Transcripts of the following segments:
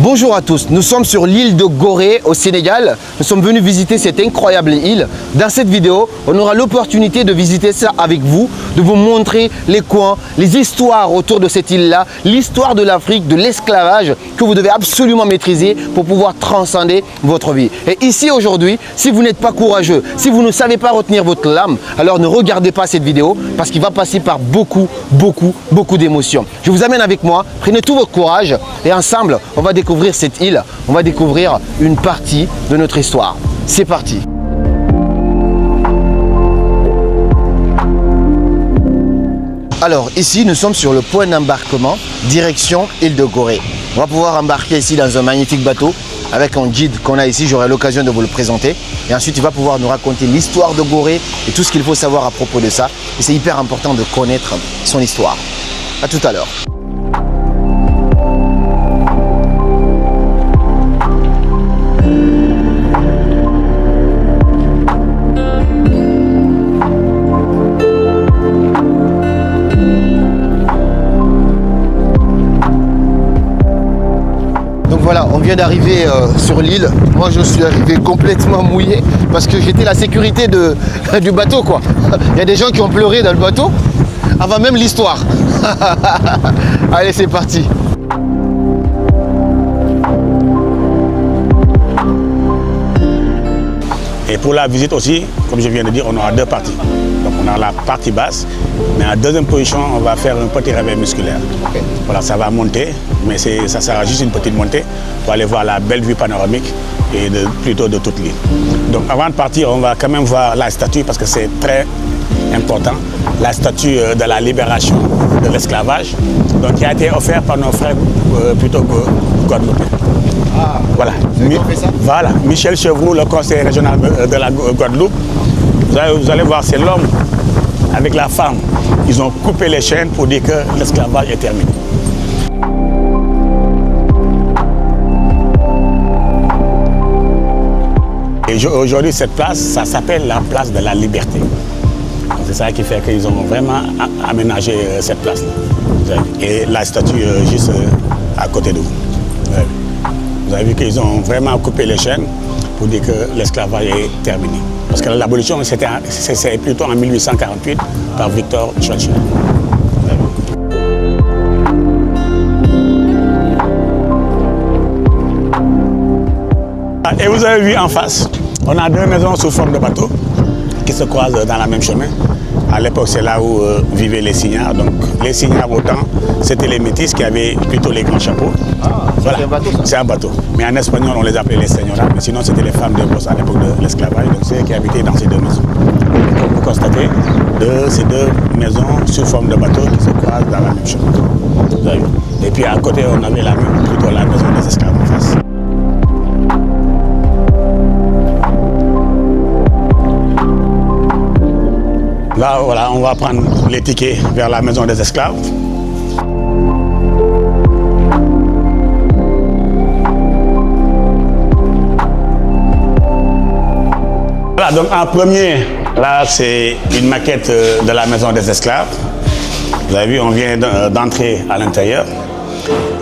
Bonjour à tous, nous sommes sur l'île de Gorée au Sénégal. Nous sommes venus visiter cette incroyable île. Dans cette vidéo, on aura l'opportunité de visiter ça avec vous, de vous montrer les coins, les histoires autour de cette île-là, l'histoire de l'Afrique, de l'esclavage que vous devez absolument maîtriser pour pouvoir transcender votre vie. Et ici aujourd'hui, si vous n'êtes pas courageux, si vous ne savez pas retenir votre lame, alors ne regardez pas cette vidéo parce qu'il va passer par beaucoup d'émotions. Je vous amène avec moi, prenez tout votre courage et ensemble, on va découvrir cette île, on va découvrir une partie de notre histoire. C'est parti! Alors ici, nous sommes sur le point d'embarquement, direction île de Gorée. On va pouvoir embarquer ici dans un magnifique bateau avec un guide qu'on a ici, j'aurai l'occasion de vous le présenter. Et ensuite, il va pouvoir nous raconter l'histoire de Gorée et tout ce qu'il faut savoir à propos de ça. Et c'est hyper important de connaître son histoire. À tout à l'heure. Voilà, on vient d'arriver sur l'île. Moi, je suis arrivé complètement mouillé parce que j'étais la sécurité du bateau, quoi. Il y a des gens qui ont pleuré dans le bateau avant même l'histoire. Allez, c'est parti. Et pour la visite aussi, comme je viens de dire, on aura deux parties. Donc on a la partie basse, mais en deuxième position, on va faire un petit réveil musculaire. Okay. Voilà, ça va monter, mais ça sera juste une petite montée pour aller voir la belle vue panoramique et plutôt de toute l'île. Donc avant de partir, on va quand même voir la statue parce que c'est très important. La statue de la libération de l'esclavage, donc qui a été offerte par nos frères plutôt guadeloupéens. Ah, voilà. Fait ça? Voilà, Michel Chevroux, le conseiller régional de la Guadeloupe. Vous allez voir, c'est l'homme avec la femme. Ils ont coupé les chaînes pour dire que l'esclavage est terminé. Et aujourd'hui, cette place, ça s'appelle la place de la liberté. C'est ça qui fait qu'ils ont vraiment aménagé cette place-là. Et la statue juste à côté de vous. Vous avez vu qu'ils ont vraiment coupé les chaînes pour dire que l'esclavage est terminé. Parce que l'abolition, c'est plutôt en 1848 par Victor Churchill. Et vous avez vu en face, on a deux maisons sous forme de bateau qui se croisent dans la même chemin. À l'époque, c'est là où vivaient les Signares. Donc, les Signares, autant, c'était les métis qui avaient plutôt les grands chapeaux. Ah, voilà. C'est un bateau, ça? C'est un bateau. Mais en espagnol, on les appelait les señoras. Mais sinon, c'était les femmes de boss à l'époque de l'esclavage. Donc, c'est eux qui habitaient dans ces deux maisons. Et comme vous constatez, ces deux maisons sous forme de bateau qui se croisent dans la même chemin. Et puis, à côté, on avait plutôt la maison des esclaves en face. Là, voilà, on va prendre les tickets vers la maison des esclaves. Voilà, donc en premier, là, c'est une maquette de la maison des esclaves. Vous avez vu, on vient d'entrer à l'intérieur.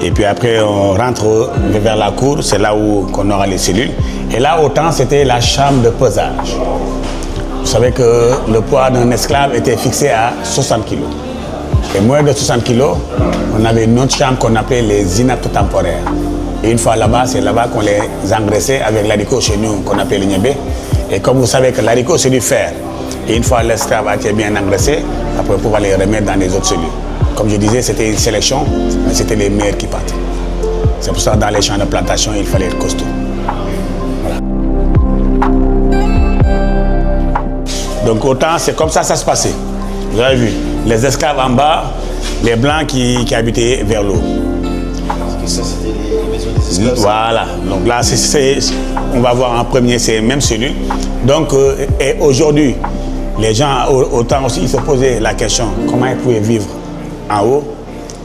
Et puis après, on rentre vers la cour, c'est là où on aura les cellules. Et là, autant, c'était la chambre de pesage. Vous savez que le poids d'un esclave était fixé à 60 kg. Et moins de 60 kg, on avait une autre chambre qu'on appelait les inaptes temporaires. Et une fois là-bas, c'est là-bas qu'on les engraissait avec l'haricot chez nous, qu'on appelle le niébé. Et comme vous savez que l'haricot, c'est du fer. Et une fois l'esclave a été bien engraissé, après pouvoir les remettre dans les autres cellules. Comme je disais, c'était une sélection, mais c'était les meilleurs qui partaient. C'est pour ça que dans les champs de plantation, il fallait être costaud. Donc autant, c'est comme ça que ça se passait. Vous avez vu, les esclaves en bas, les blancs qui habitaient vers l'eau. Ça, c'était les maisons des esclaves. Voilà, donc là, on va voir en premier ces mêmes cellules. Donc, et aujourd'hui, les gens, autant aussi, ils se posaient la question, comment ils pouvaient vivre en haut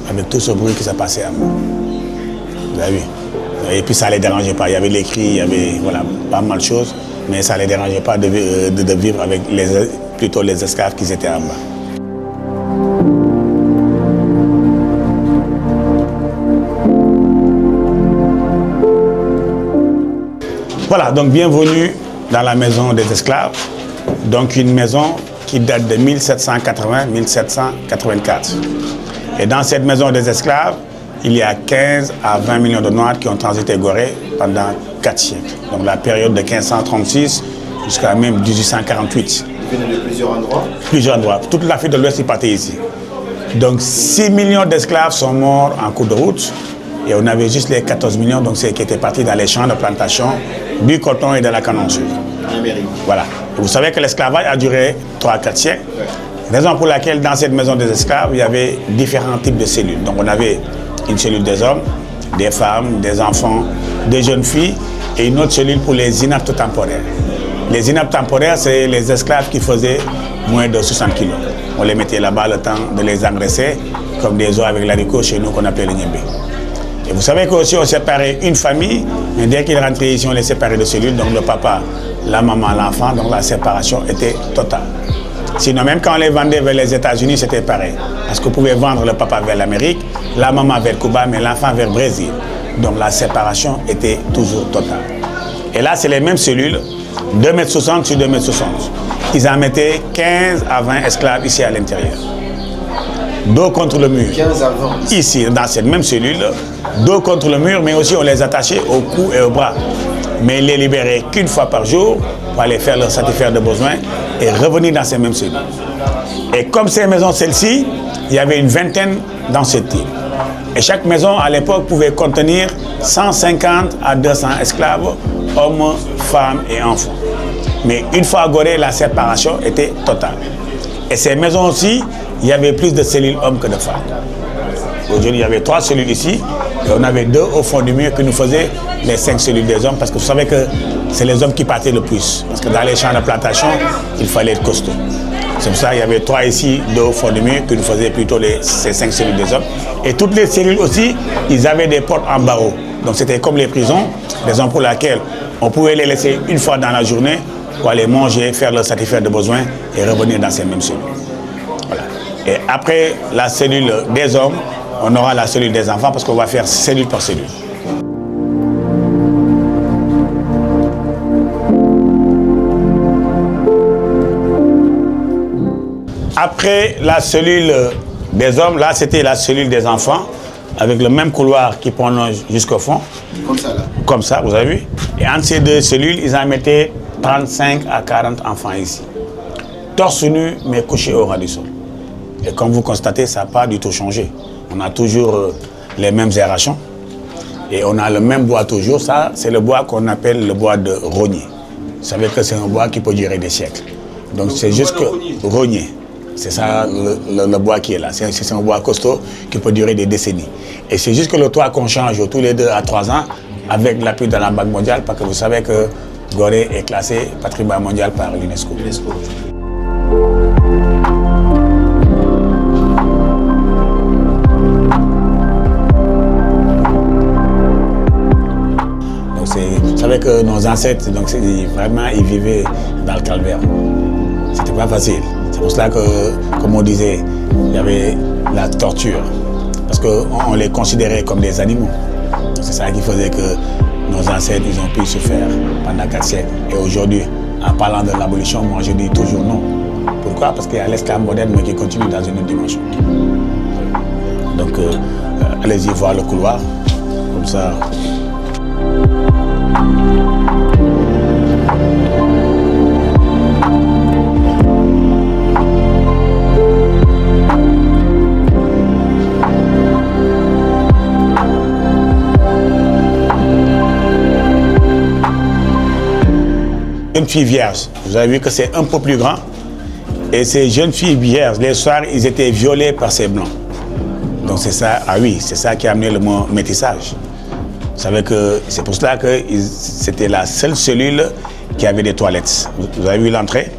avec tout ce bruit qui s'est passé en bas. Vous avez vu. Et puis ça ne les dérangeait pas. Il y avait les cris, il y avait voilà, pas mal de choses, mais ça ne les dérangeait pas de vivre avec plutôt les esclaves qui étaient en bas. Voilà, donc bienvenue dans la maison des esclaves. Donc une maison qui date de 1780-1784. Et dans cette maison des esclaves, il y a 15 à 20 millions de Noirs qui ont transité Gorée pendant 4 siècles. Donc la période de 1536 jusqu'à même 1848. Ils venaient de plusieurs endroits. Plusieurs endroits. Toute l'Afrique de l'Ouest est partie ici. Donc 6 millions d'esclaves sont morts en cours de route. Et on avait juste les 14 millions, donc c'est qui étaient partis dans les champs de plantation, du coton et de la canne en sucre. En Amérique. Voilà. Et vous savez que l'esclavage a duré 3 à 4 siècles. Ouais. Raison pour laquelle dans cette maison des esclaves, il y avait différents types de cellules. Donc on avait une cellule des hommes, des femmes, des enfants, des jeunes filles et une autre cellule pour les inaptes temporaires. Les inaptes temporaires, c'est les esclaves qui faisaient moins de 60 kilos. On les mettait là-bas le temps de les engraisser, comme des os avec l'haricot chez nous qu'on appelait le niébé. Et vous savez qu'aussi on séparait une famille, mais dès qu'ils rentraient ici, on les séparait de cellules, donc le papa, la maman, l'enfant, donc la séparation était totale. Sinon, même quand on les vendait vers les États-Unis, c'était pareil. Parce qu'on pouvait vendre le papa vers l'Amérique, la maman vers Cuba, mais l'enfant vers le Brésil. Donc la séparation était toujours totale. Et là, c'est les mêmes cellules, 2,60 m sur 2,60 m. Ils en mettaient 15 à 20 esclaves ici à l'intérieur. Dos contre le mur. 15 à 20. Ici, dans cette même cellule, dos contre le mur, mais aussi on les attachait au cou et au bras. Mais ils les libéraient qu'une fois par jour pour aller faire leur satisfaire de besoins et revenir dans ces mêmes cellules. Et comme ces maisons, celle-ci, il y avait une vingtaine dans cette île. Et chaque maison, à l'époque, pouvait contenir 150 à 200 esclaves, hommes, femmes et enfants. Mais une fois à Gorée, la séparation était totale. Et ces maisons aussi, il y avait plus de cellules hommes que de femmes. Aujourd'hui, il y avait 3 cellules ici, et on avait 2 au fond du mur qui nous faisaient les 5 cellules des hommes, parce que vous savez que c'est les hommes qui partaient le plus. Parce que dans les champs de plantation, il fallait être costaud. C'est pour ça qu'il y avait 3 ici, 2 au fond du mur, qui nous faisaient plutôt ces 5 cellules des hommes. Et toutes les cellules aussi, ils avaient des portes en barreaux. Donc c'était comme les prisons, raison pour laquelle on pouvait les laisser une fois dans la journée pour aller manger, faire leur satisfaire de besoins et revenir dans ces mêmes cellules. Voilà. Et après la cellule des hommes, on aura la cellule des enfants parce qu'on va faire cellule par cellule. Après la cellule des hommes, là c'était la cellule des enfants avec le même couloir qui prolonge jusqu'au fond. Comme ça là. Comme ça, vous avez vu. Et entre ces 2 cellules, ils en mettaient 35 à 40 enfants ici. Torse nu, mais couchés au ras du sol. Et comme vous constatez, ça n'a pas du tout changé. On a toujours les mêmes aérations. Et on a le même bois toujours. Ça, c'est le bois qu'on appelle le bois de rognier. Vous savez que c'est un bois qui peut durer des siècles. Donc c'est juste que rognier. C'est ça le bois qui est là. C'est un bois costaud qui peut durer des décennies. Et c'est juste que le toit qu'on change tous les 2 à 3 ans avec l'appui de la Banque mondiale, parce que vous savez que Gorée est classé patrimoine mondial par l'UNESCO. Vous savez que nos ancêtres, donc, vraiment, ils vivaient dans le calvaire. C'était pas facile. C'est pour cela que, comme on disait, il y avait la torture. Parce qu'on les considérait comme des animaux. C'est ça qui faisait que nos ancêtres, ils ont pu se faire pendant 4 siècles. Et aujourd'hui, en parlant de l'abolition, moi je dis toujours non. Pourquoi? Parce qu'il y a l'esclave moderne, mais qui continue dans une autre dimension. Donc, allez-y voir le couloir. Comme ça. Jeunes filles vierges, vous avez vu que c'est un peu plus grand. Et ces jeunes filles vierges, les soirs, ils étaient violés par ces blancs. Donc c'est ça, ah oui, c'est ça qui a amené le mot métissage. Vous savez que c'est pour cela que c'était la seule cellule qui avait des toilettes. Vous avez vu l'entrée?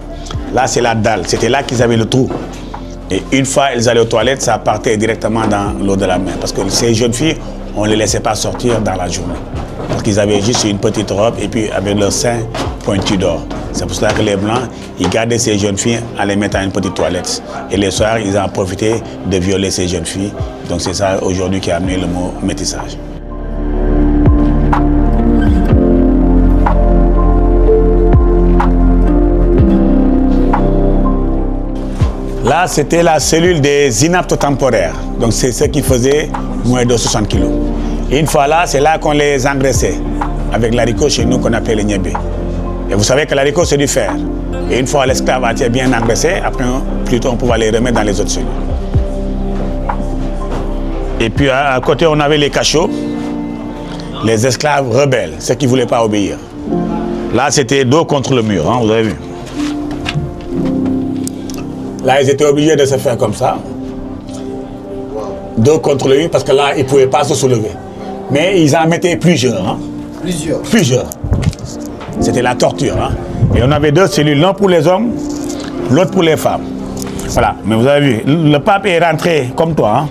Là, c'est la dalle. C'était là qu'ils avaient le trou. Et une fois elles allaient aux toilettes, ça partait directement dans l'eau de la mer. Parce que ces jeunes filles, on ne les laissait pas sortir dans la journée. Parce qu'ils avaient juste une petite robe et puis avec leur sein pointu d'or. C'est pour cela que les Blancs, ils gardaient ces jeunes filles en les mettant à une petite toilette. Et les soirs, ils en profitaient de violer ces jeunes filles. Donc c'est ça aujourd'hui qui a amené le mot métissage. Là, c'était la cellule des inaptes temporaires. Donc, c'est ceux qui faisaient moins de 60 kilos. Et une fois là, c'est là qu'on les engraissait avec l'haricot chez nous qu'on appelle le niébé. Et vous savez que l'haricot, c'est du fer. Et une fois l'esclave a été bien engraissé, après, plutôt, on pouvait les remettre dans les autres cellules. Et puis, à côté, on avait les cachots, les esclaves rebelles, ceux qui ne voulaient pas obéir. Là, c'était dos contre le mur, hein, vous avez vu. Là, ils étaient obligés de se faire comme ça, dos contre le mur, parce que là, ils ne pouvaient pas se soulever. Mais ils en mettaient plusieurs. Hein. Plusieurs. C'était la torture. Hein. Et on avait deux cellules, l'un pour les hommes, l'autre pour les femmes. Voilà, mais vous avez vu, le pape est rentré comme toi. Hein.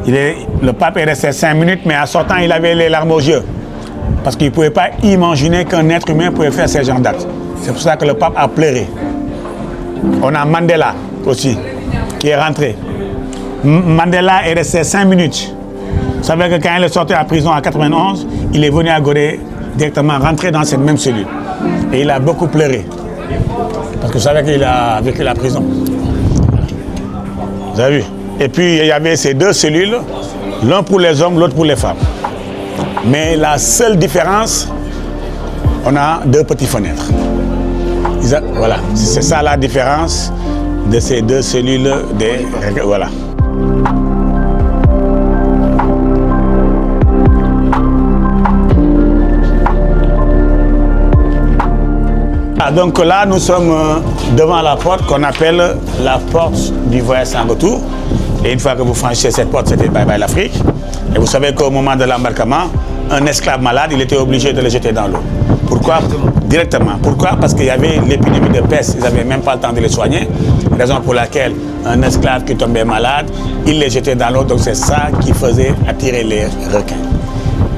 Le pape est resté 5 minutes, mais en sortant, il avait les larmes aux yeux. Parce qu'il ne pouvait pas imaginer qu'un être humain pouvait faire ce genre d'actes. C'est pour ça que le pape a pleuré. On a Mandela aussi, qui est rentré. Mandela est resté 5 minutes. Vous savez que quand il est sorti de la prison en 91, il est venu à Gorée, directement rentrer dans cette même cellule. Et il a beaucoup pleuré. Parce que vous savez qu'il a vécu la prison. Vous avez vu? Et puis il y avait ces deux cellules, l'un pour les hommes, l'autre pour les femmes. Mais la seule différence, on a deux petites fenêtres. Voilà, c'est ça la différence de ces deux cellules. Voilà. Donc là, nous sommes devant la porte qu'on appelle la porte du voyage sans retour. Et une fois que vous franchissez cette porte, c'était Bye Bye l'Afrique. Et vous savez qu'au moment de l'embarquement, un esclave malade, il était obligé de le jeter dans l'eau. Pourquoi? Directement. Pourquoi? Parce qu'il y avait l'épidémie de peste, ils n'avaient même pas le temps de les soigner. Raison pour laquelle un esclave qui tombait malade, il les jetait dans l'eau. Donc c'est ça qui faisait attirer les requins.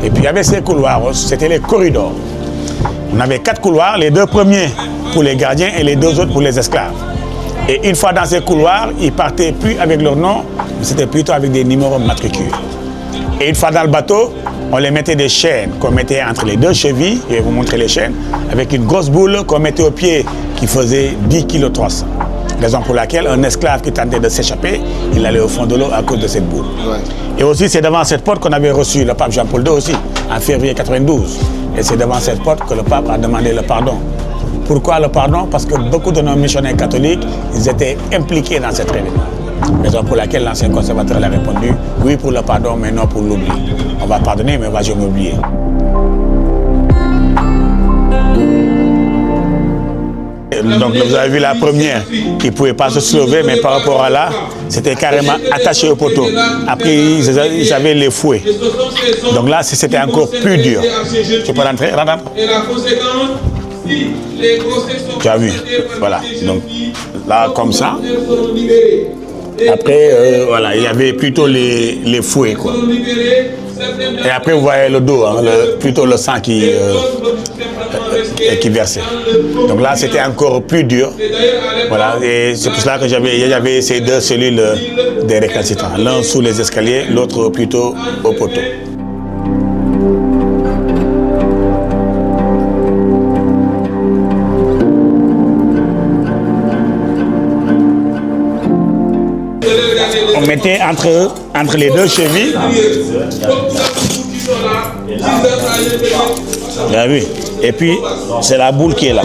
Et puis il y avait ces couloirs, c'était les corridors. On avait 4 couloirs, les 2 premiers pour les gardiens et les 2 autres pour les esclaves. Et une fois dans ces couloirs, ils partaient plus avec leur nom, mais c'était plutôt avec des numéros de matricule. Et une fois dans le bateau, on les mettait des chaînes qu'on mettait entre les 2 chevilles, je vais vous montrer les chaînes, avec une grosse boule qu'on mettait au pied qui faisait 10,3 kg. Raison pour laquelle un esclave qui tentait de s'échapper, il allait au fond de l'eau à cause de cette boule. Ouais. Et aussi, c'est devant cette porte qu'on avait reçu le pape Jean-Paul II aussi, en février 92. Et c'est devant cette porte que le pape a demandé le pardon. Pourquoi le pardon? Parce que beaucoup de nos missionnaires catholiques, ils étaient impliqués dans cette réunion. Raison pour laquelle l'ancien conservateur a répondu, oui pour le pardon, mais non pour l'oubli. On va pardonner, mais on va jamais oublier. Donc vous avez vu la première qui ne pouvait pas se soulever, mais par rapport à là, c'était carrément attaché au poteau. Après, ils avaient les fouets. Donc là, c'était encore plus dur. Tu peux rentrer, rentre. Tu as vu, voilà. Donc là, comme ça. Après, voilà, il y avait plutôt les fouets, quoi. Et après, vous voyez le dos, hein, plutôt le sang qui versait. Donc là, c'était encore plus dur. Voilà, et c'est pour cela que il y avait ces 2 cellules des récalcitrants. L'un sous les escaliers, l'autre plutôt au poteau. On mettait entre les 2 chevilles. Vous avez vu? Et puis, c'est la boule qui est là.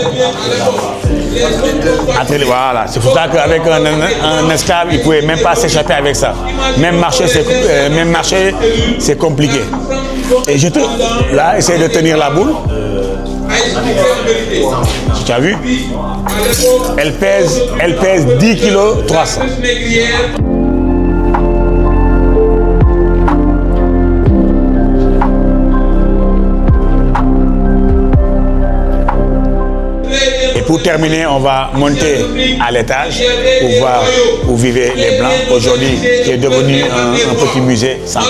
Voilà, c'est pour ça qu'avec un esclave, il ne pouvait même pas s'échapper avec ça. Même marcher, c'est compliqué. Et là, essaye de tenir la boule. Tu as vu? Elle pèse 10,3 kg. Et pour terminer, on va monter à l'étage pour voir où vivaient les Blancs. Aujourd'hui, qui est devenu un petit musée sans.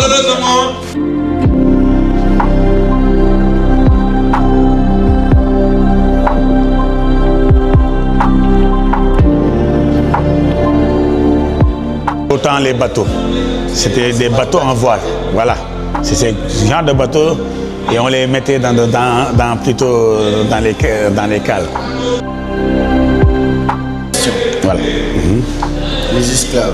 Autant les bateaux, c'était des bateaux en voile. Voilà, c'est ce genre de bateaux. Et on les mettait plutôt dans les cales. Voilà. Voilà. Les esclaves.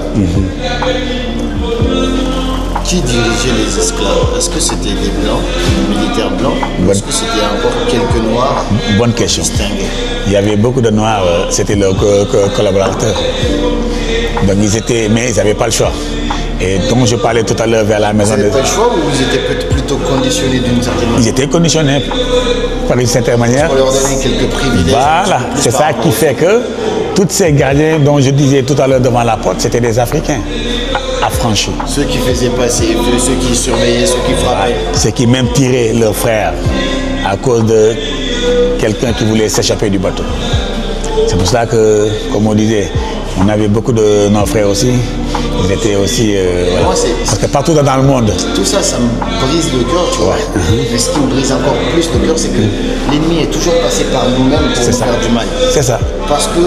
Qui dirigeait les esclaves? Est-ce que c'était des blancs, des militaires blancs, ou est-ce que c'était encore quelques noirs? Bonne question. distingués? Il y avait beaucoup de noirs, c'était leurs collaborateurs. Donc mais ils n'avaient pas le choix. Et comme je parlais tout à l'heure vers la maison Ils n'avaient pas le choix ou ils étaient plutôt conditionnés d'une certaine manière? Ils étaient conditionnés par une certaine manière. On leur donnait quelques privilèges. Voilà, c'est ça qui fait que tous ces gardiens dont je disais tout à l'heure devant la porte, c'était des Africains affranchis. Ceux qui faisaient passer, ceux qui surveillaient, ceux qui frappaient. Ceux qui même tiraient leurs frères à cause de quelqu'un qui voulait s'échapper du bateau. C'est pour ça que, comme on disait, on avait beaucoup de nos frères aussi. Ils étaient aussi... voilà. Moi, parce que partout dans le monde. Tout ça, ça me brise le cœur, tu vois. Mais ce qui me brise encore plus le cœur, c'est que l'ennemi est toujours passé par nous-mêmes pour nous faire du mal. C'est ça. Parce que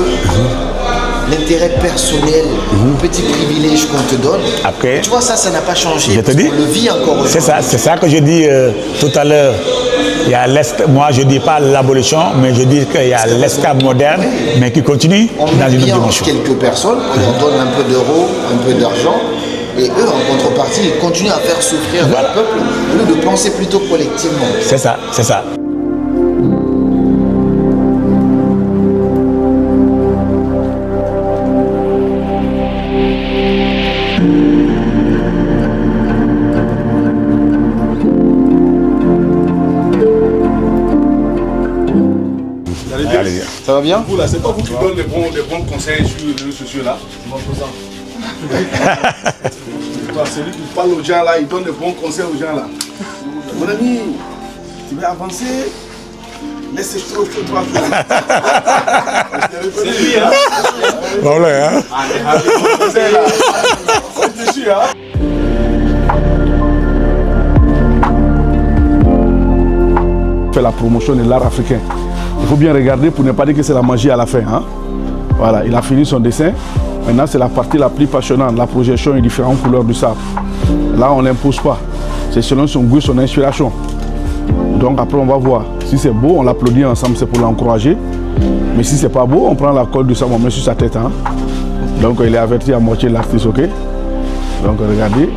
l'intérêt personnel, le petit privilège qu'on te donne, après, tu vois, ça n'a pas changé. Je te dis, on le vit encore aujourd'hui. c'est ça que je dis tout à l'heure. Il y a moi, je ne dis pas l'abolition, mais je dis qu'il y a l'esclave moderne, mais qui continue On dans une met autre bien dimension. quelques personnes, on leur donne un peu d'euros, un peu d'argent, et eux, en contrepartie, ils continuent à faire souffrir Voilà. leur peuple, au lieu de penser plutôt collectivement. C'est ça, c'est ça. Allez-y. Ça va bien? Vous là, c'est pas vous qui donnez des bons conseils sur les réseaux sociaux là. C'est lui qui parle aux gens là, il donne des bons conseils aux gens là. Mon ami, tu veux avancer, laisse trop toi. C'est lui hein. Voilà, hein? Conseil là. C'est dessus hein. Fait la promotion de l'art africain. Il faut bien regarder pour ne pas dire que c'est la magie à la fin. Hein? Voilà, il a fini son dessin. Maintenant, c'est la partie la plus passionnante, la projection et différentes couleurs du sable. Là, on n'impose pas. C'est selon son goût, son inspiration. Donc après, on va voir. Si c'est beau, on l'applaudit ensemble, c'est pour l'encourager. Mais si c'est pas beau, on prend la colle du sable, on met sur sa tête. Hein? Donc il est averti à moitié l'artiste, ok? Donc regardez.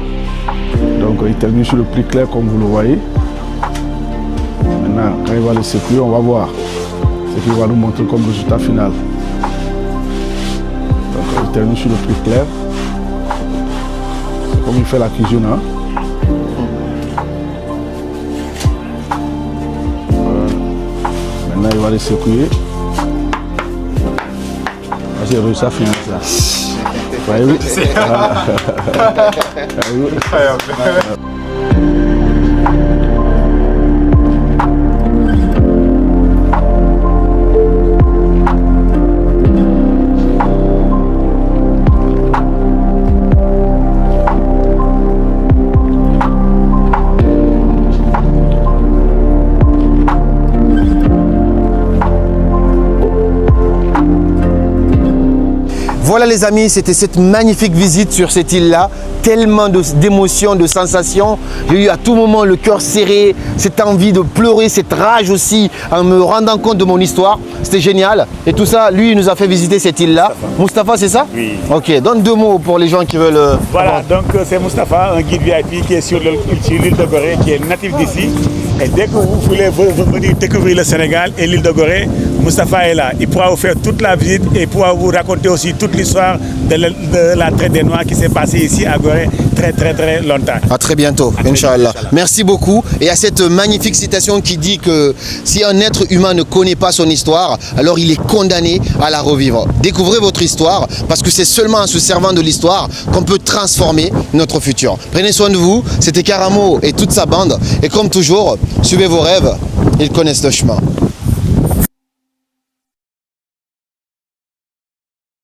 Donc il termine sur le prix clair comme vous le voyez. Maintenant, quand il va le secouer, on va voir ce qu'il va nous montrer comme résultat final. Donc il termine sur le prix clair. C'est comme il fait la cuisine. Hein? Maintenant, il va le secouer. C'est le résultat final. Voyez-vous? Voilà les amis, c'était cette magnifique visite sur cette île-là. Tellement d'émotions, de sensations. J'ai eu à tout moment le cœur serré, cette envie de pleurer, cette rage aussi en me rendant compte de mon histoire. C'était génial. Et tout ça, lui, il nous a fait visiter cette île-là. Moustapha, c'est ça? Oui. Ok, donne deux mots pour les gens qui veulent... Voilà, donc c'est Moustapha, un guide VIP qui est sur l'île de Gorée, qui est natif d'ici. Et dès que vous voulez venir découvrir le Sénégal et l'île de Gorée, Moustapha est là. Il pourra vous faire toute la visite et pourra vous raconter aussi toute l'histoire de la traite des Noirs qui s'est passée ici à Gorée très longtemps. À très bientôt, Inch'Allah. Merci beaucoup. Et à cette magnifique citation qui dit que si un être humain ne connaît pas son histoire, alors il est condamné à la revivre. Découvrez votre histoire parce que c'est seulement en se servant de l'histoire qu'on peut transformer notre futur. Prenez soin de vous. C'était Karamo et toute sa bande. Et comme toujours, suivez vos rêves. Ils connaissent le chemin.